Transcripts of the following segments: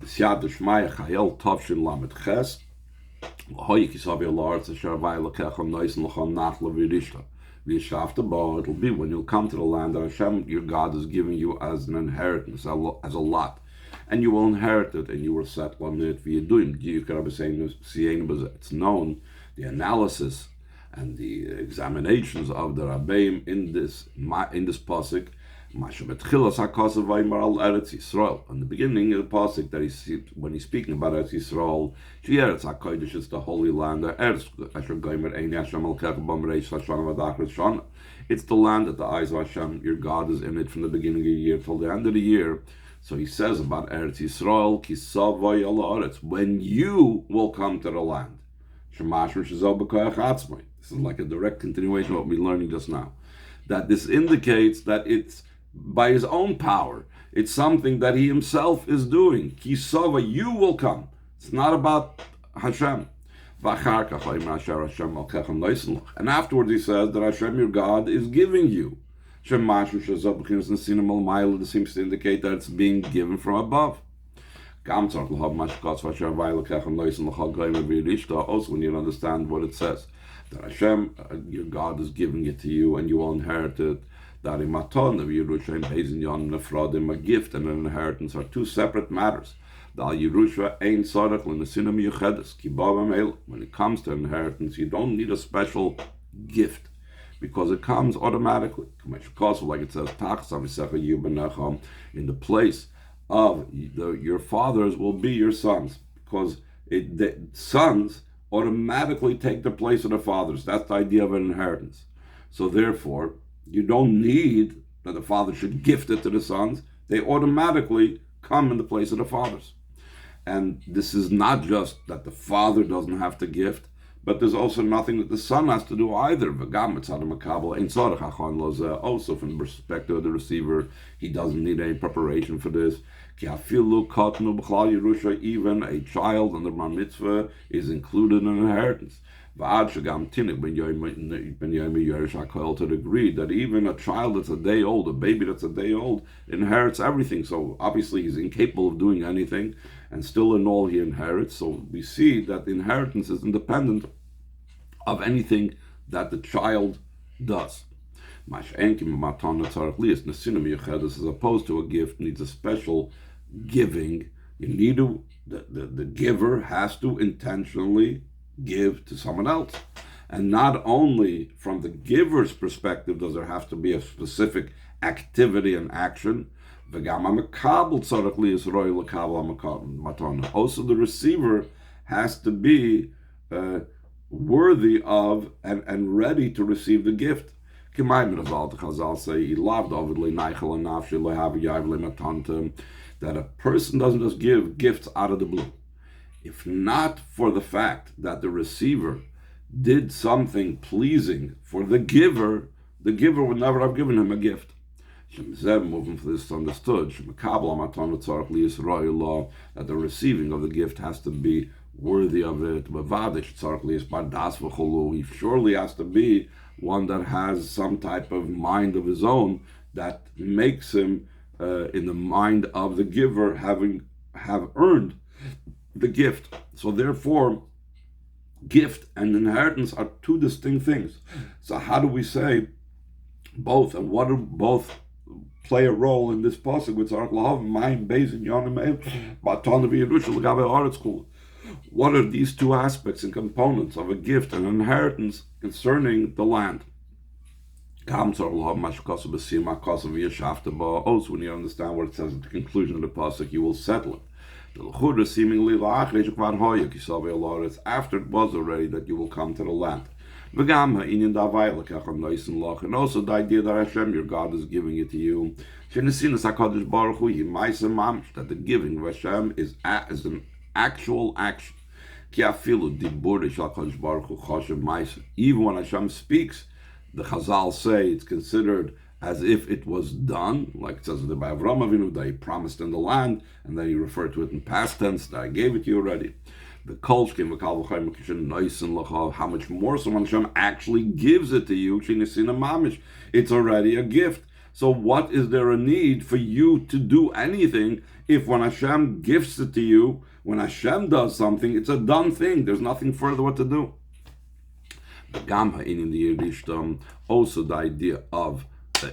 Siyad Shmaya Chayel Tavshin Lamed Ches. It'll be when you'll come to the land that Hashem, your God, is giving you as an inheritance, as a lot. And you will inherit it, and you will settle on it. It's known, the analysis and the examinations of the Rabbeim in this pasuk. In the beginning of the pasuk, that when he's speaking about Eretz Yisrael, Eretz HaKodesh is the Holy Land. It's the land that the eyes of Hashem, your God, is in it from the beginning of the year till the end of the year. So he says about Eretz Yisrael, when you will come to the land. This is like a direct continuation of what we're learning just now. That this indicates that it's by his own power. It's something that he himself is doing. Kisava, you will come. It's not about Hashem. And afterwards he says that Hashem, your God, is giving you. This seems to indicate that it's being given from above. Also, when you understand what it says, that Hashem, your God, is giving it to you and you will inherit it. That a gift and an inheritance are two separate matters. When it comes to inheritance, you don't need a special gift because it comes automatically. Like it says, in the place of your fathers will be your sons, because the sons automatically take the place of the fathers. That's the idea of an inheritance. So therefore, you don't need that the father should gift it to the sons. They automatically come in the place of the fathers. And this is not just that the father doesn't have to gift, but there's also nothing that the son has to do either. Also, from the perspective of the receiver, he doesn't need any preparation for this. Even a child under bar mitzvah is included in inheritance. To the degree that even a child that's a day old, a baby that's a day old, inherits everything. So obviously he's incapable of doing anything, and still in all he inherits. So we see that the inheritance is independent of anything that the child does. As opposed to a gift needs a special giving. You need to, the giver has to intentionally give to someone else. And not only from the giver's perspective does there have to be a specific activity and action, also the receiver has to be worthy of and ready to receive the gift. That a person doesn't just give gifts out of the blue. If not for the fact that the receiver did something pleasing for the giver would never have given him a gift. Moving for this understood that the receiving of the gift has to be worthy of it. He surely has to be one that has some type of mind of his own that makes him in the mind of the giver have earned the gift. So therefore, gift and inheritance are two distinct things. So how do we say both, and what do both play a role in this pasuk with Zarek mind based in What are these two aspects and components of a gift and inheritance concerning the land? Also, when you understand what it says at the conclusion of the pasuk, you will settle it. Seemingly after it was already that you will come to the land. And also the idea that Hashem, your God, is giving it to you. That the giving of Hashem is an actual action. Even when Hashem speaks, the Chazal say it's considered as if it was done, like it says in the Avraham Avinu that he promised in the land, and then he referred to it in past tense that I gave it to you already. The Kolshkim, how much more so when Hashem actually gives it to you, it's already a gift. So what is there a need for you to do anything if when Hashem gifts it to you, when Hashem does something, it's a done thing. There's nothing further what to do. Also the idea of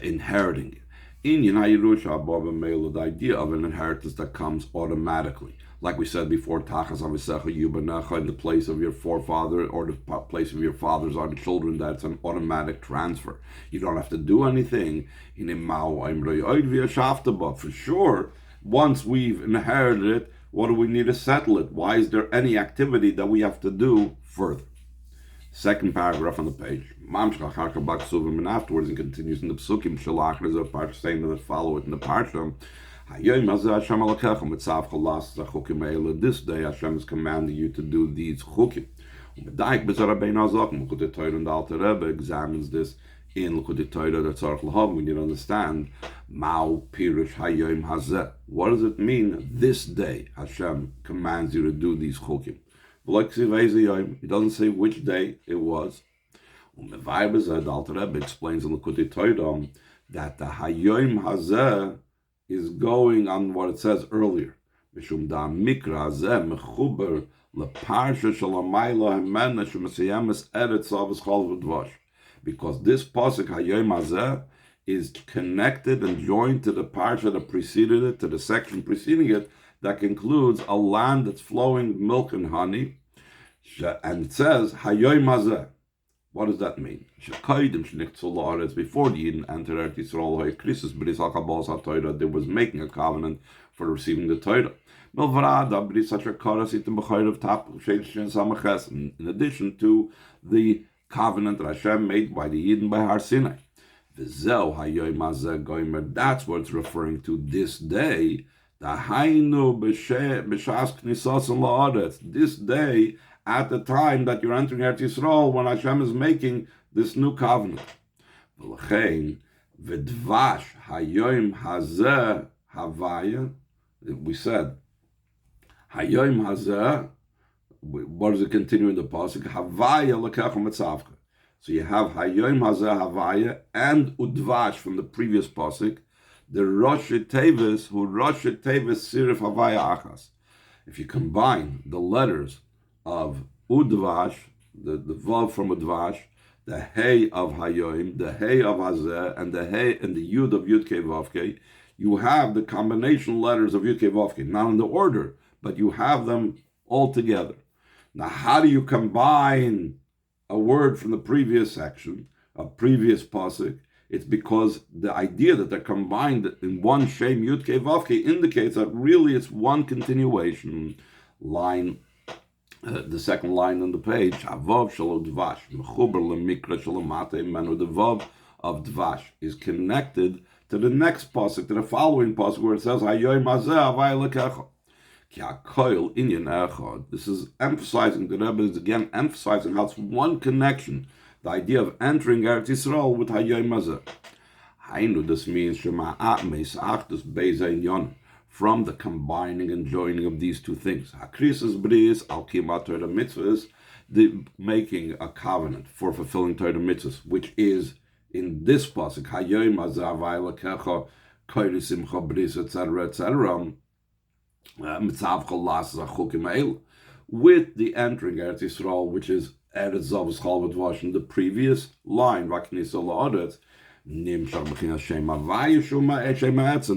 inheriting. The idea of an inheritance that comes automatically. Like we said before, in the place of your forefather or the place of your fathers are the children, that's an automatic transfer. You don't have to do anything. But for sure, once we've inherited it, what do we need to settle it? Why is there any activity that we have to do further? Second paragraph on the page. And afterwards, it continues in the psukim. There's a part saying that follow it in the parsha. This day Hashem is commanding you to do these chukim. The Alter Rebbe examines this in L'Kutei Torah that Tzarech L'Hav. We need to understand Ma'u Pirush Hayom Hazeh. What does it mean? This day Hashem commands you to do these chukim. He doesn't say which day it was. The Alter Rebbe explains in L'Kutei Torah that the Hayom Hazeh is going on what it says earlier. Mishum da mikra hazeh mechuber leparsha shalamayla hemena shemasiyamis eretz avos chol v'dvash. Because this pasuk Hayom Hazeh is connected and joined to the parsha that preceded it, to the section preceding it, that concludes a land that's flowing milk and honey. And it says Hayom Hazeh. What does that mean? Before the Yidden entered Eretz Yisrael, there was making a covenant for receiving the Torah. In addition to the covenant that Hashem made by the Yidden by Har Sinai. That's what it's referring to this day. This day, at the time that you're entering Eretz Yisrael, when Hashem is making this new covenant. We said, Hayom Hazeh, what does it continue in the pasuk? Havaya lekecha mitzavka. So you have Hayom Hazeh Havaya and Udvash from the previous pasuk, the Rosh Tevis, who Rosh Tevis Sirif Havaya Achas. If you combine the letters of Udvash, the Vav from Udvash, the Hey of Hayom, the Hey of Hazeh, and the Hey and the Yud of Yud-Kei Vav-Kei, you have the combination letters of Yud-Kei Vav-Kei, not in the order, but you have them all together. Now, how do you combine a word from the previous section, a previous pasuk? It's because the idea that they're combined in one Shem Yud-Kei Vav-Kei indicates that really it's one continuation line. The second line on the page, Havav Shalom Dvash, Mechuber Lemikra Shalomate Menu. The Vav of Dvash is connected to the next pasuk, to the following pasuk, where it says Hayom Hazeh Havaya Lekecha. Ki HaKoil Inyan Echad. This is emphasizing, the Rebbe is again emphasizing how it's one connection, the idea of entering Eretz Yisrael with Hayom Hazeh. Hainu, this means Shema'at Meis Achdus Beizei Inyan. From the combining and joining of these two things. Hakrisas Bris, Al-Kimat Torah Mitzvahs, the making a covenant for fulfilling Torah Mitzvahs, which is in this pasuk, Hayom Hazeh Havaya Lekecha, Koiri Simcha Bris, etc., etc., Mitzav Chol Lasas HaChukim Ha'el, with the entering Eretz Yisrael, which is Eretz Zavos Chol V'Dvash, in the previous line, Vaknisa La'aretz, and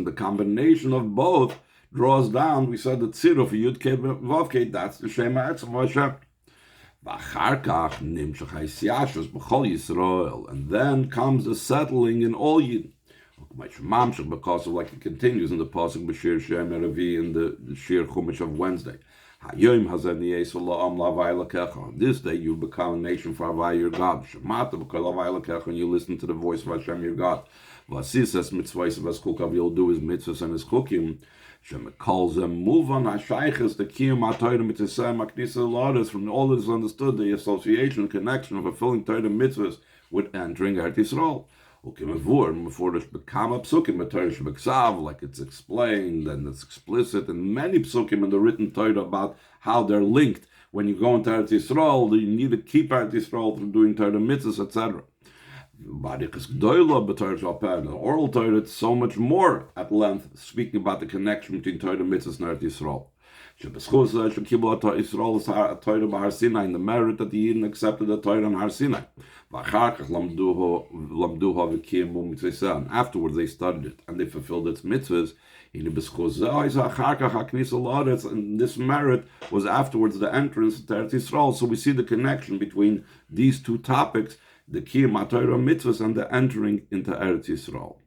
the combination of both draws down, we said that Tzira for Yud-Kei Vav-Kei, that's the Shem HaEretz of Hashem. And then comes the settling in all Yidden. Because of, like it continues in the Pasuk B'Shir Shem Erevi in the Shir Chumash of Wednesday. Hayom Hazeh Niyesel La'am L'Havaya Lekecha. This day you become a nation for Havaya your God. Shemata B'Kol Havaya Lekecha, and you listen to the voice of Hashem your God. V'asis es mitzvahs of his chukav, you'll do his mitzvahs and his chukim. Shemekol zem muvan hashayches the kiyum ha'Torah mitzvah maknisa l'Aretz. From all that is understood, the association, connection of fulfilling Torah mitzvahs with entering Eretz Yisrael. Before there's become a psukim, a Torah shebeksav, like it's explained and it's explicit, and many psukim in the written Torah about how they're linked. When you go into Eretz Yisrael, you need to keep Eretz Yisrael from doing Torah mitzvahs, etc. The oral Torah, it's so much more at length, speaking about the connection between Torah, mitzvahs, and Eretz Yisrael. In the merit that the Yidden accepted the Torah on Har Sinai. And afterwards they studied it and they fulfilled its mitzvahs. And this merit was afterwards the entrance to Eretz Yisrael. So we see the connection between these two topics, the Kiyum HaTorah mitzvahs and the entering into Eretz Yisrael.